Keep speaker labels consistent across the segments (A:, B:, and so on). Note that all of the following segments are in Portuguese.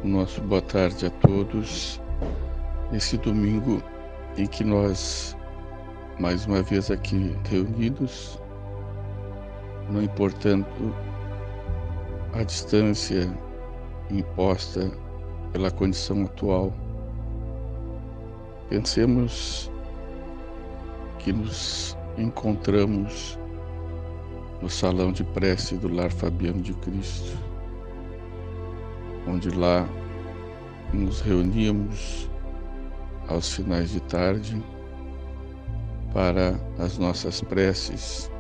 A: nosso boa tarde a todos, nesse domingo em que nós, mais uma vez aqui reunidos, não importando a distância imposta pela condição atual, pensemos que nos encontramos no salão de prece do Lar Fabiano de Cristo, onde lá nos reuníamos aos finais de tarde para as nossas preces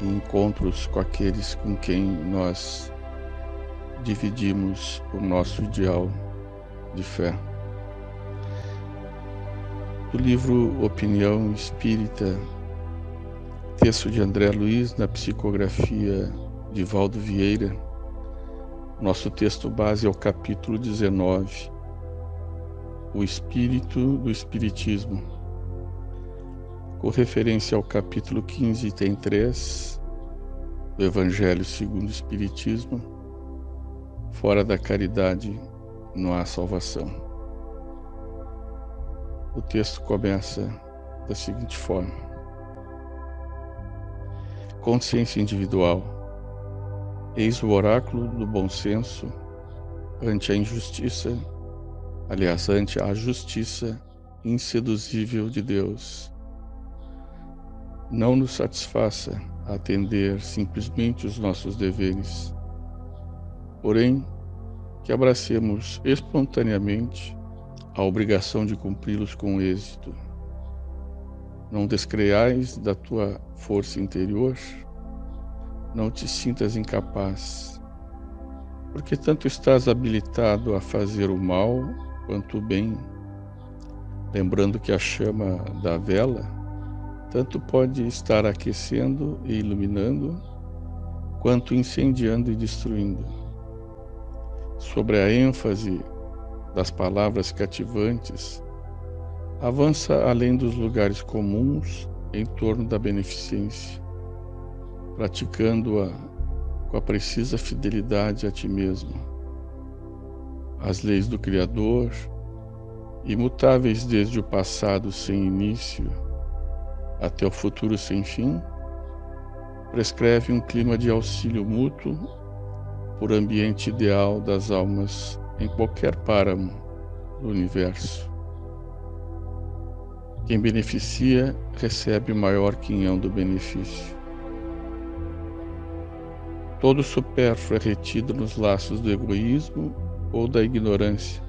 A: e encontros com aqueles com quem nós dividimos o nosso ideal de fé. Do livro Opinião Espírita, texto de André Luiz, na psicografia de Valdo Vieira, nosso texto base é o capítulo 19, o Espírito do Espiritismo. Com referência ao capítulo 15, item 3, do Evangelho segundo o Espiritismo, fora da caridade não há salvação. O texto começa da seguinte forma: consciência individual. Eis o oráculo do bom senso ante a injustiça, ante a justiça inseduzível de Deus. Não nos satisfaça atender simplesmente os nossos deveres, porém que abracemos espontaneamente a obrigação de cumpri-los com êxito. Não descreais da tua força interior, não te sintas incapaz, porque tanto estás habilitado a fazer o mal quanto o bem, lembrando que a chama da vela tanto pode estar aquecendo e iluminando, quanto incendiando e destruindo. Sobre a ênfase das palavras cativantes, avança além dos lugares comuns em torno da beneficência, praticando-a com a precisa fidelidade a ti mesmo. As leis do Criador, imutáveis desde o passado sem início até o futuro sem fim, prescreve um clima de auxílio mútuo por ambiente ideal das almas em qualquer páramo do universo. Quem beneficia recebe o maior quinhão do benefício. Todo supérfluo é retido nos laços do egoísmo ou da ignorância.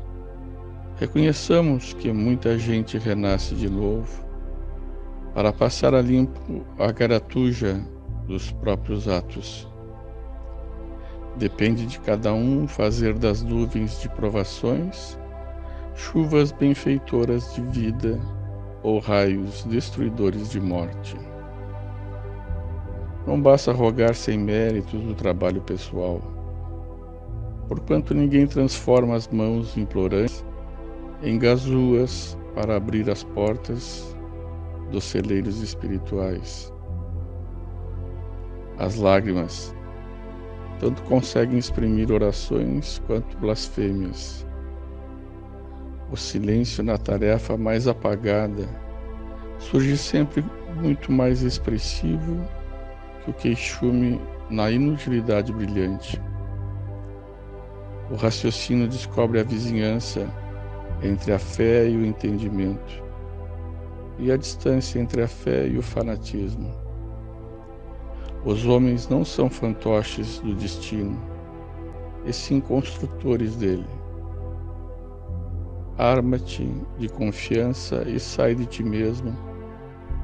A: Reconheçamos que muita gente renasce de novo para passar a limpo a garatuja dos próprios atos. Depende de cada um fazer das nuvens de provações chuvas benfeitoras de vida ou raios destruidores de morte. Não basta rogar sem méritos no trabalho pessoal, porquanto ninguém transforma as mãos implorantes em gazuas para abrir as portas dos celeiros espirituais. As lágrimas tanto conseguem exprimir orações quanto blasfêmias. O silêncio na tarefa mais apagada surge sempre muito mais expressivo que o queixume na inutilidade brilhante. O raciocínio descobre a vizinhança entre a fé e o entendimento, e a distância entre a fé e o fanatismo. Os homens não são fantoches do destino, e sim construtores dele. Arma-te de confiança e sai de ti mesmo,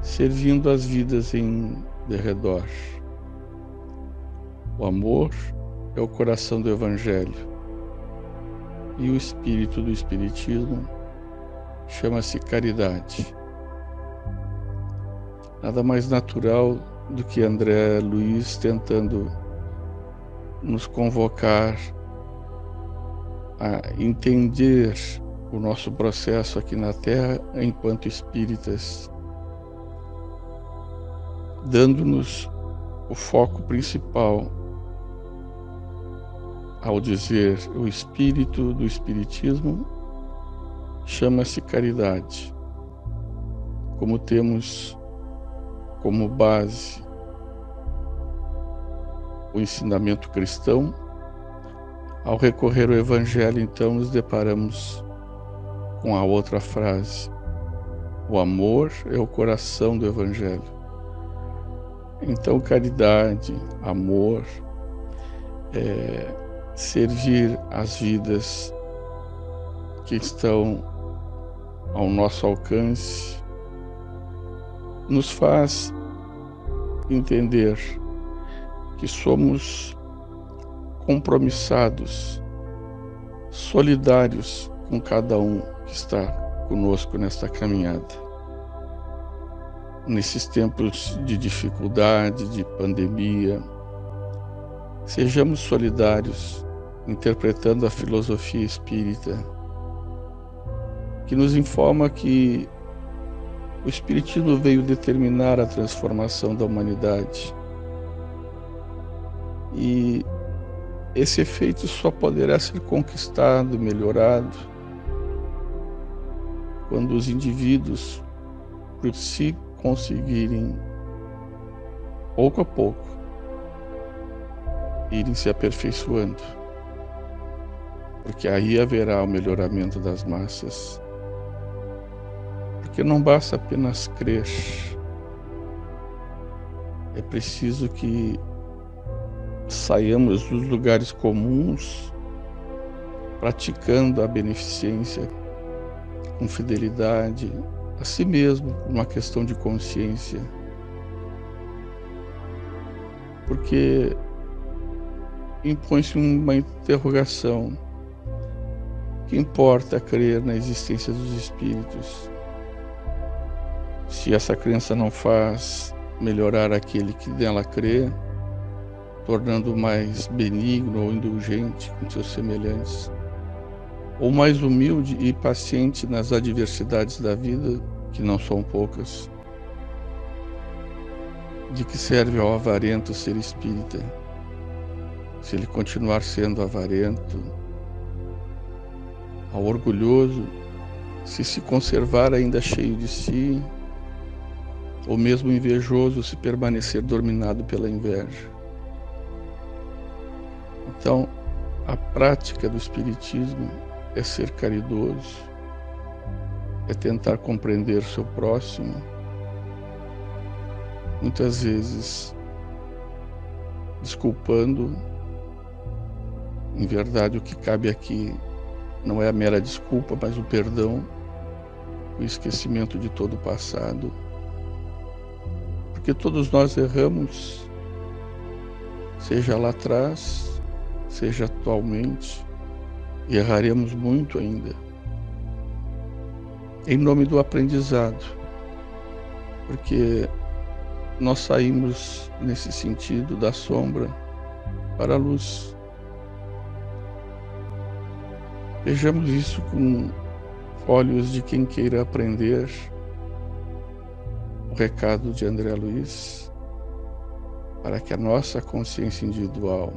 A: servindo as vidas em derredor. O amor é o coração do Evangelho, e o espírito do Espiritismo chama-se caridade. Nada mais natural do que André Luiz tentando nos convocar a entender o nosso processo aqui na Terra enquanto espíritas, dando-nos o foco principal, ao dizer o espírito do Espiritismo, chama-se caridade. Como temos como base o ensinamento cristão, ao recorrer ao Evangelho, então, nos deparamos com a outra frase: o amor é o coração do Evangelho. Então, caridade, amor, servir as vidas que estão ao nosso alcance, nos faz entender que somos compromissados, solidários com cada um que está conosco nesta caminhada. Nesses tempos de dificuldade, de pandemia, sejamos solidários, interpretando a filosofia espírita, que nos informa que o Espiritismo veio determinar a transformação da humanidade. E esse efeito só poderá ser conquistado, melhorado, quando os indivíduos, por si, conseguirem, pouco a pouco, irem se aperfeiçoando. Porque aí haverá o melhoramento das massas. Porque não basta apenas crer. É preciso que saiamos dos lugares comuns, praticando a beneficência com fidelidade a si mesmo, uma questão de consciência. Porque impõe-se uma interrogação: que importa crer na existência dos espíritos, se essa crença não faz melhorar aquele que nela crê, tornando mais benigno ou indulgente com seus semelhantes, ou mais humilde e paciente nas adversidades da vida, que não são poucas? De que serve ao avarento ser espírita, se ele continuar sendo avarento? Ao orgulhoso, se conservar ainda cheio de si, ou mesmo invejoso, se permanecer dominado pela inveja? Então, a prática do Espiritismo é ser caridoso, é tentar compreender seu próximo, muitas vezes desculpando. Em verdade, o que cabe aqui não é a mera desculpa, mas o perdão, o esquecimento de todo o passado. Porque todos nós erramos, seja lá atrás, seja atualmente, e erraremos muito ainda. Em nome do aprendizado, porque nós saímos, nesse sentido, da sombra para a luz. Vejamos isso com olhos de quem queira aprender o recado de André Luiz, para que a nossa consciência individual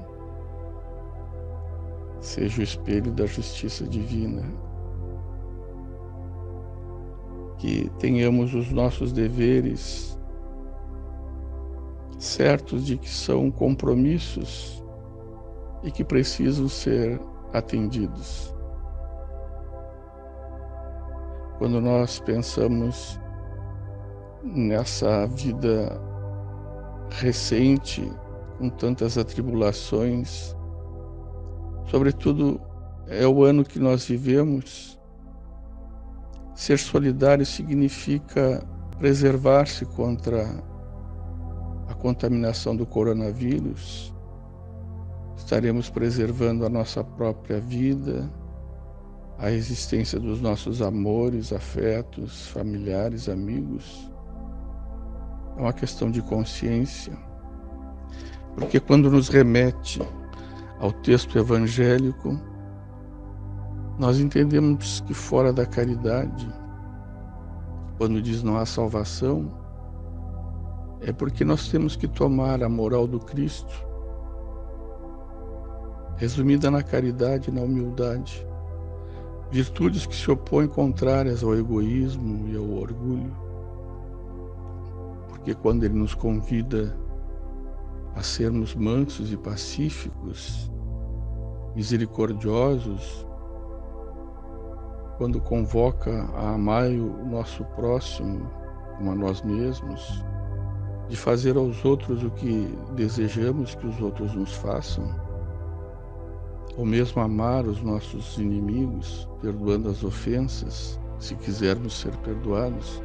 A: seja o espelho da justiça divina, que tenhamos os nossos deveres certos de que são compromissos e que precisam ser atendidos. Quando nós pensamos nessa vida recente, com tantas atribulações, sobretudo é o ano que nós vivemos, ser solidário significa preservar-se contra a contaminação do coronavírus. Estaremos preservando a nossa própria vida, a existência dos nossos amores, afetos, familiares, amigos. É uma questão de consciência, porque quando nos remete ao texto evangélico, nós entendemos que fora da caridade, quando diz não há salvação, é porque nós temos que tomar a moral do Cristo resumida na caridade e na humildade, virtudes que se opõem contrárias ao egoísmo e ao orgulho, porque quando Ele nos convida a sermos mansos e pacíficos, misericordiosos, quando convoca a amar o nosso próximo como a nós mesmos, de fazer aos outros o que desejamos que os outros nos façam, ou mesmo amar os nossos inimigos, perdoando as ofensas, se quisermos ser perdoados.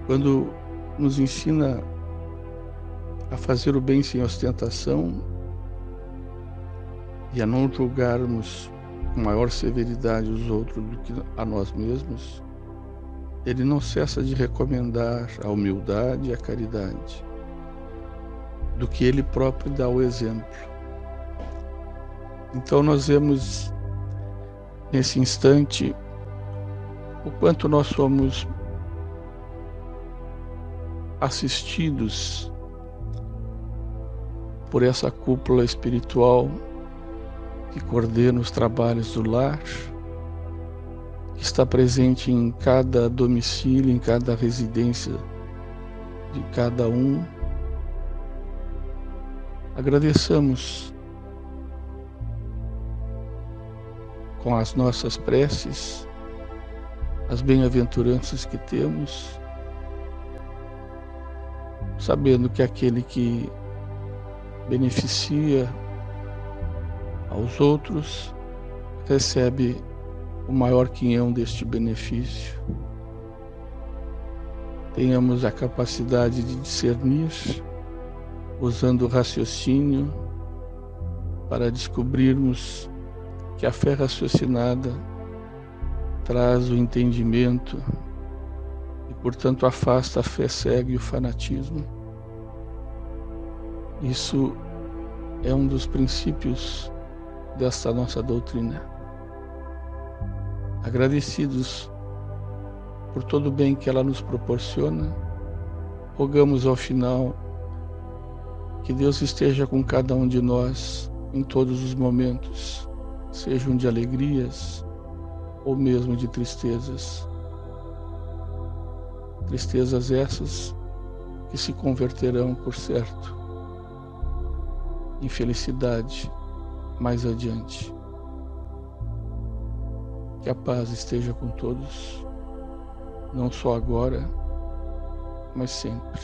A: Quando nos ensina a fazer o bem sem ostentação e a não julgarmos com maior severidade os outros do que a nós mesmos, Ele não cessa de recomendar a humildade e a caridade, do que Ele próprio dá o exemplo. Então nós vemos nesse instante o quanto nós somos assistidos por essa cúpula espiritual que coordena os trabalhos do lar, que está presente em cada domicílio, em cada residência de cada um. Agradeçamos com as nossas preces as bem-aventuranças que temos, sabendo que aquele que beneficia aos outros recebe o maior quinhão deste benefício. Tenhamos a capacidade de discernir, usando o raciocínio, para descobrirmos que a fé raciocinada traz o entendimento e, portanto, afasta a fé cega e o fanatismo. Isso é um dos princípios desta nossa doutrina. Agradecidos por todo o bem que ela nos proporciona, rogamos ao final que Deus esteja com cada um de nós em todos os momentos, sejam de alegrias ou mesmo de tristezas. Tristezas essas que se converterão, por certo, em felicidade mais adiante. Que a paz esteja com todos, não só agora, mas sempre.